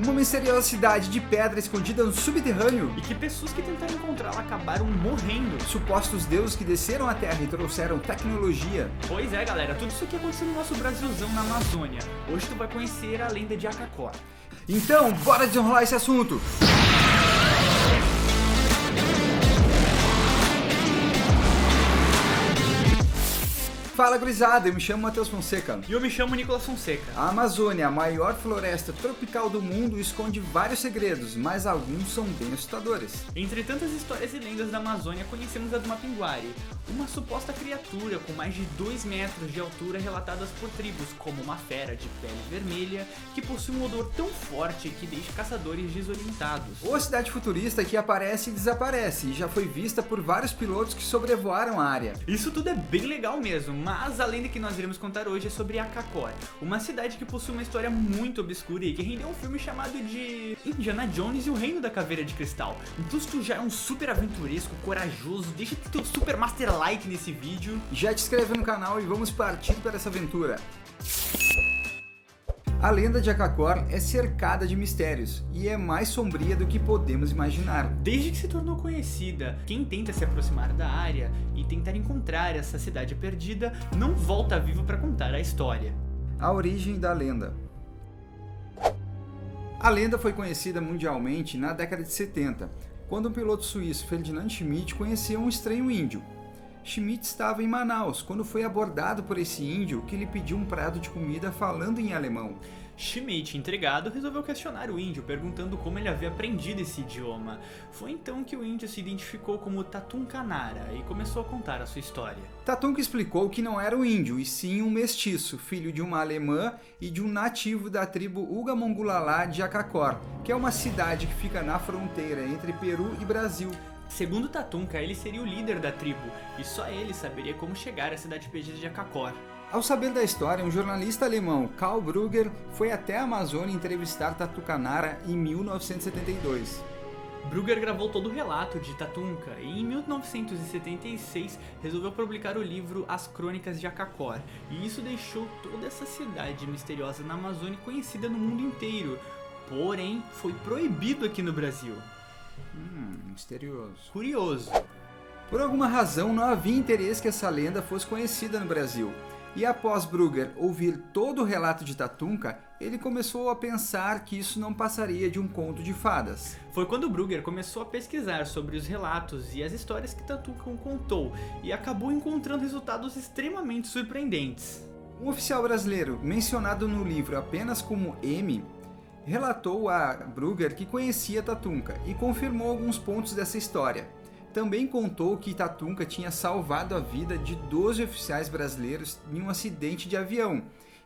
Uma misteriosa cidade de pedra escondida no subterrâneo. E que pessoas que tentaram encontrá-la acabaram morrendo. Supostos deuses que desceram à Terra e trouxeram tecnologia. Pois é, galera, tudo isso aqui aconteceu no nosso Brasilzão na Amazônia. Hoje tu vai conhecer a lenda de Akakor. Então, bora desenrolar esse assunto! Fala gurizada, eu me chamo Matheus Fonseca. E eu me chamo Nicolas Fonseca. A Amazônia, a maior floresta tropical do mundo, esconde vários segredos, mas alguns são bem assustadores. Entre tantas histórias e lendas da Amazônia, conhecemos a do Mapinguari, uma suposta criatura com mais de 2 metros de altura relatadas por tribos, como uma fera de pele vermelha que possui um odor tão forte que deixa caçadores desorientados. Ou a cidade futurista que aparece e desaparece, e já foi vista por vários pilotos que sobrevoaram a área. Isso tudo é bem legal mesmo, mas a lenda que nós iremos contar hoje é sobre Akakor, uma cidade que possui uma história muito obscura e que rendeu um filme chamado de Indiana Jones e o Reino da Caveira de Cristal. Então se tu já é um super aventuresco, corajoso, deixa teu super master like nesse vídeo. Já te inscreve no canal e vamos partir para essa aventura. A lenda de Akakor é cercada de mistérios e é mais sombria do que podemos imaginar. Desde que se tornou conhecida, quem tenta se aproximar da área e tentar encontrar essa cidade perdida não volta vivo para contar a história. A origem da lenda. A lenda foi conhecida mundialmente na década de 70, quando um piloto suíço, Ferdinand Schmidt, conheceu um estranho índio. Schmidt estava em Manaus quando foi abordado por esse índio que lhe pediu um prato de comida falando em alemão. Schmidt, intrigado, resolveu questionar o índio, perguntando como ele havia aprendido esse idioma. Foi então que o índio se identificou como Tatum Kanara e começou a contar a sua história. Tatum explicou que não era um índio, e sim um mestiço, filho de uma alemã e de um nativo da tribo Ugamongulala de Akakor, que é uma cidade que fica na fronteira entre Peru e Brasil. Segundo Tatunka, ele seria o líder da tribo, e só ele saberia como chegar à cidade perdida de Akakor. Ao saber da história, um jornalista alemão, Karl Brugger, foi até a Amazônia entrevistar Tatum Kanara em 1972. Brugger gravou todo o relato de Tatunka e em 1976 resolveu publicar o livro As Crônicas de Akakor, e isso deixou toda essa cidade misteriosa na Amazônia conhecida no mundo inteiro, porém foi proibido aqui no Brasil. Misterioso. Curioso. Por alguma razão, não havia interesse que essa lenda fosse conhecida no Brasil. E após Brugger ouvir todo o relato de Tatunka, ele começou a pensar que isso não passaria de um conto de fadas. Foi quando Brugger começou a pesquisar sobre os relatos e as histórias que Tatunka contou, e acabou encontrando resultados extremamente surpreendentes. Um oficial brasileiro, mencionado no livro apenas como M, relatou a Brugger que conhecia Tatunka e confirmou alguns pontos dessa história. Também contou que Tatunka tinha salvado a vida de 12 oficiais brasileiros em um acidente de avião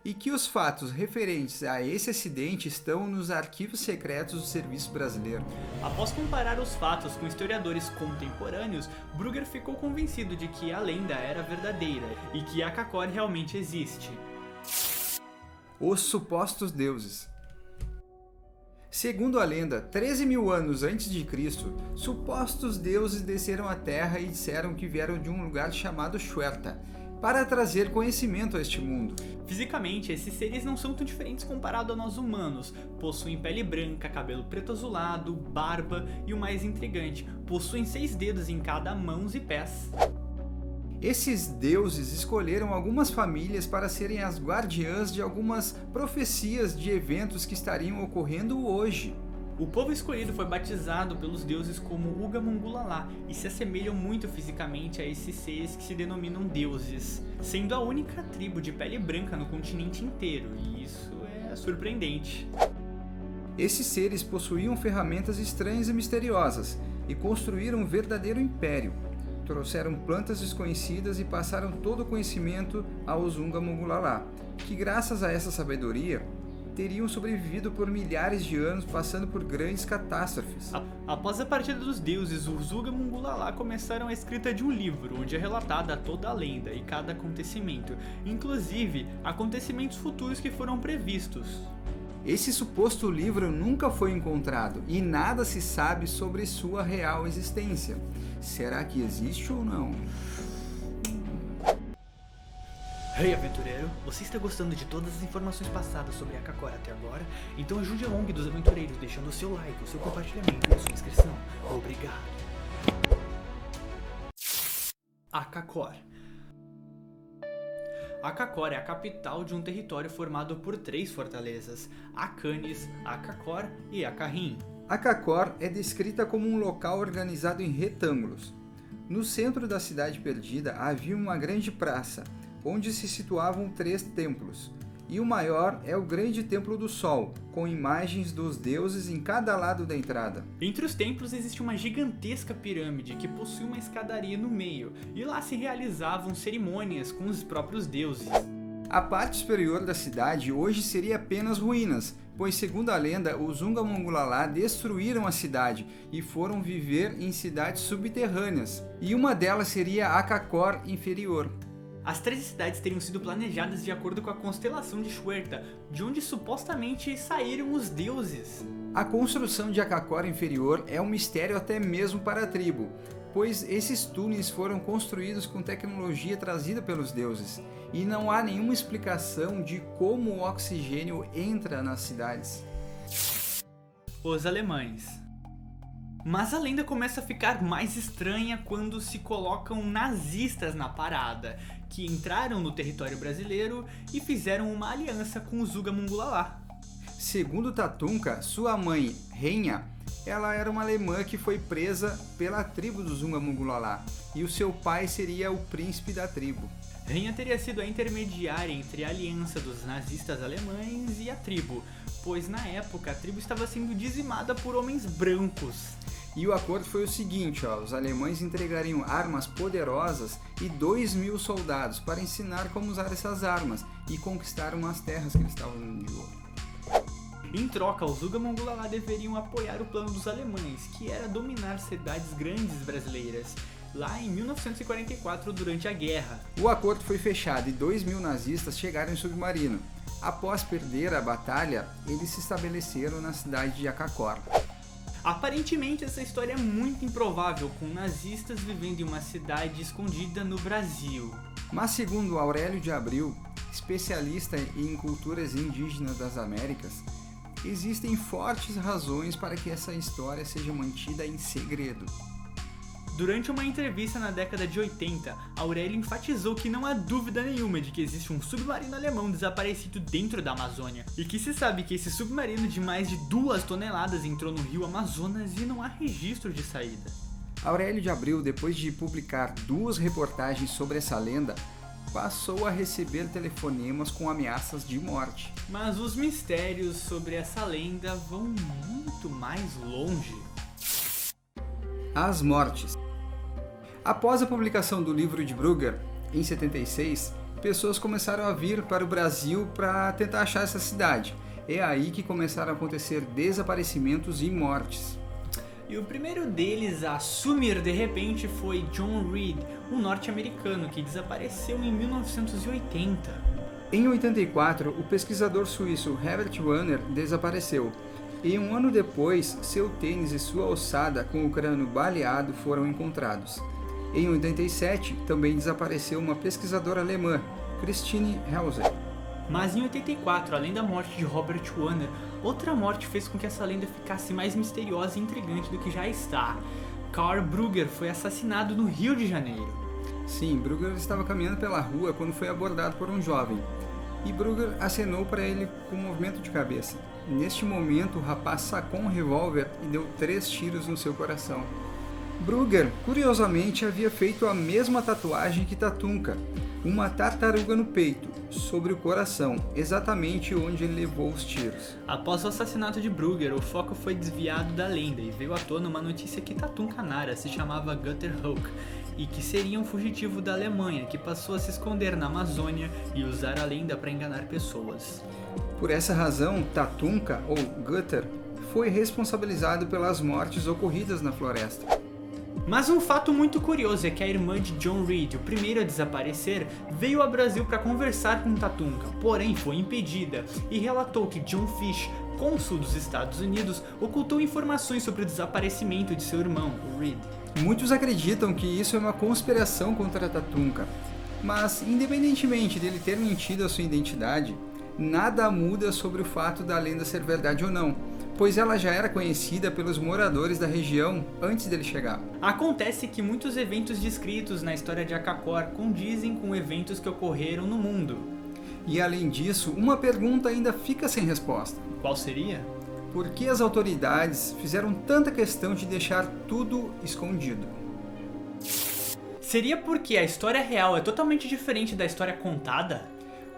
e que os fatos referentes a esse acidente estão nos arquivos secretos do Serviço Brasileiro. Após comparar os fatos com historiadores contemporâneos, Brugger ficou convencido de que a lenda era verdadeira e que Akakor realmente existe. Os supostos deuses. Segundo a lenda, 13 mil anos antes de Cristo, supostos deuses desceram à Terra e disseram que vieram de um lugar chamado Xuerta, para trazer conhecimento a este mundo. Fisicamente, esses seres não são tão diferentes comparado a nós humanos. Possuem pele branca, cabelo preto azulado, barba e o mais intrigante, possuem 6 dedos em cada mãos e pés. Esses deuses escolheram algumas famílias para serem as guardiãs de algumas profecias de eventos que estariam ocorrendo hoje. O povo escolhido foi batizado pelos deuses como Ugamongulala e se assemelham muito fisicamente a esses seres que se denominam deuses, sendo a única tribo de pele branca no continente inteiro, e isso é surpreendente. Esses seres possuíam ferramentas estranhas e misteriosas e construíram um verdadeiro império. Trouxeram plantas desconhecidas e passaram todo o conhecimento aos Ugamongulala, que graças a essa sabedoria teriam sobrevivido por milhares de anos passando por grandes catástrofes. Após a partida dos deuses, os Ugamongulala começaram a escrita de um livro, onde é relatada toda a lenda e cada acontecimento, inclusive acontecimentos futuros que foram previstos. Esse suposto livro nunca foi encontrado e nada se sabe sobre sua real existência. Será que existe ou não? Hey aventureiro, você está gostando de todas as informações passadas sobre Akakor até agora? Então ajude a ONG dos aventureiros deixando o seu like, o seu compartilhamento e a sua inscrição. Obrigado. Akakor. Akakor é a capital de um território formado por 3 fortalezas: Akanis, Akakor e Akarim. Akakor é descrita como um local organizado em retângulos. No centro da cidade perdida havia uma grande praça, onde se situavam 3 templos, e o maior é o Grande Templo do Sol, com imagens dos deuses em cada lado da entrada. Entre os templos existe uma gigantesca pirâmide que possui uma escadaria no meio, e lá se realizavam cerimônias com os próprios deuses. A parte superior da cidade hoje seria apenas ruínas, pois segundo a lenda, os Zunga-Mongulala destruíram a cidade e foram viver em cidades subterrâneas, e uma delas seria Akakor Inferior. As 3 cidades teriam sido planejadas de acordo com a constelação de Xuerta, de onde supostamente saíram os deuses. A construção de Akakor Inferior é um mistério até mesmo para a tribo, pois esses túneis foram construídos com tecnologia trazida pelos deuses, e não há nenhuma explicação de como o oxigênio entra nas cidades. Os alemães. Mas a lenda começa a ficar mais estranha quando se colocam nazistas na parada, que entraram no território brasileiro e fizeram uma aliança com os Zunga-Mongulala. Segundo Tatunka, sua mãe, Renha, ela era uma alemã que foi presa pela tribo dos Zunga-Mongulala, e o seu pai seria o príncipe da tribo. Renha teria sido a intermediária entre a aliança dos nazistas alemães e a tribo, pois na época a tribo estava sendo dizimada por homens brancos. E o acordo foi o seguinte, os alemães entregariam armas poderosas e 2.000 soldados para ensinar como usar essas armas e conquistar umas terras que eles estavam de olho. Em troca, os Zunga-Mongulala deveriam apoiar o plano dos alemães, que era dominar cidades grandes brasileiras, lá em 1944 durante a guerra. O acordo foi fechado e 2.000 nazistas chegaram em submarino. Após perder a batalha, eles se estabeleceram na cidade de Akakor. Aparentemente essa história é muito improvável, com nazistas vivendo em uma cidade escondida no Brasil. Mas segundo Aurélio de Abril, especialista em culturas indígenas das Américas, existem fortes razões para que essa história seja mantida em segredo. Durante uma entrevista na década de 80, Aurélio enfatizou que não há dúvida nenhuma de que existe um submarino alemão desaparecido dentro da Amazônia, e que se sabe que esse submarino de mais de 2 toneladas entrou no rio Amazonas e não há registro de saída. Aurélio de Abril, depois de publicar 2 reportagens sobre essa lenda, passou a receber telefonemas com ameaças de morte. Mas os mistérios sobre essa lenda vão muito mais longe. As mortes. Após a publicação do livro de Brugger, em 76, pessoas começaram a vir para o Brasil para tentar achar essa cidade. É aí que começaram a acontecer desaparecimentos e mortes. E o primeiro deles a sumir de repente foi John Reed, um norte-americano que desapareceu em 1980. Em 84, o pesquisador suíço Herbert Wanner desapareceu. E um ano depois, seu tênis e sua ossada com o crânio baleado foram encontrados. Em 87, também desapareceu uma pesquisadora alemã, Christine Hauser. Mas em 84, além da morte de Robert Wanner, outra morte fez com que essa lenda ficasse mais misteriosa e intrigante do que já está. Karl Brugger foi assassinado no Rio de Janeiro. Sim, Brugger estava caminhando pela rua quando foi abordado por um jovem. E Brugger acenou para ele com um movimento de cabeça. Neste momento, o rapaz sacou um revólver e deu 3 tiros no seu coração. Brugger, curiosamente, havia feito a mesma tatuagem que Tatunka, uma tartaruga no peito, sobre o coração, exatamente onde ele levou os tiros. Após o assassinato de Brugger, o foco foi desviado da lenda e veio à tona uma notícia que Tatunka Nara se chamava Gutter Hulk e que seria um fugitivo da Alemanha que passou a se esconder na Amazônia e usar a lenda para enganar pessoas. Por essa razão, Tatunka, ou Gutter, foi responsabilizado pelas mortes ocorridas na floresta. Mas um fato muito curioso é que a irmã de John Reed, o primeiro a desaparecer, veio ao Brasil para conversar com Tatunka, porém foi impedida e relatou que John Fish, cônsul dos Estados Unidos, ocultou informações sobre o desaparecimento de seu irmão, o Reed. Muitos acreditam que isso é uma conspiração contra Tatunka, Mas, independentemente dele ter mentido a sua identidade, nada muda sobre o fato da lenda ser verdade ou não, pois ela já era conhecida pelos moradores da região antes dele chegar. Acontece que muitos eventos descritos na história de Akakor condizem com eventos que ocorreram no mundo. E além disso, uma pergunta ainda fica sem resposta. Qual seria? Por que as autoridades fizeram tanta questão de deixar tudo escondido? Seria porque a história real é totalmente diferente da história contada?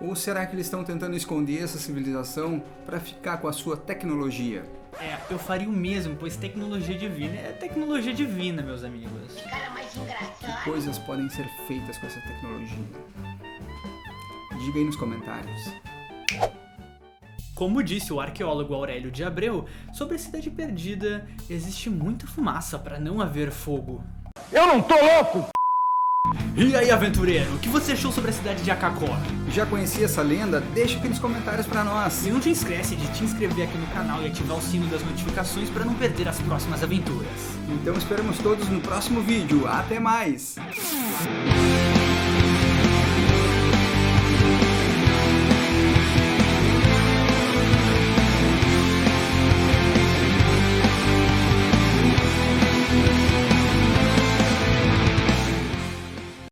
Ou será que eles estão tentando esconder essa civilização para ficar com a sua tecnologia? Eu faria o mesmo, pois tecnologia divina é tecnologia divina, meus amigos. Que cara mais engraçado. Que coisas podem ser feitas com essa tecnologia? Diga aí nos comentários. Como disse o arqueólogo Aurélio de Abreu, sobre a Cidade Perdida existe muita fumaça para não haver fogo. Eu não tô louco! E aí, aventureiro, o que você achou sobre a cidade de Akakor? Já conhecia essa lenda? Deixa aqui nos comentários para nós. E não te esquece de te inscrever aqui no canal e ativar o sino das notificações para não perder as próximas aventuras. Então esperamos todos no próximo vídeo. Até mais!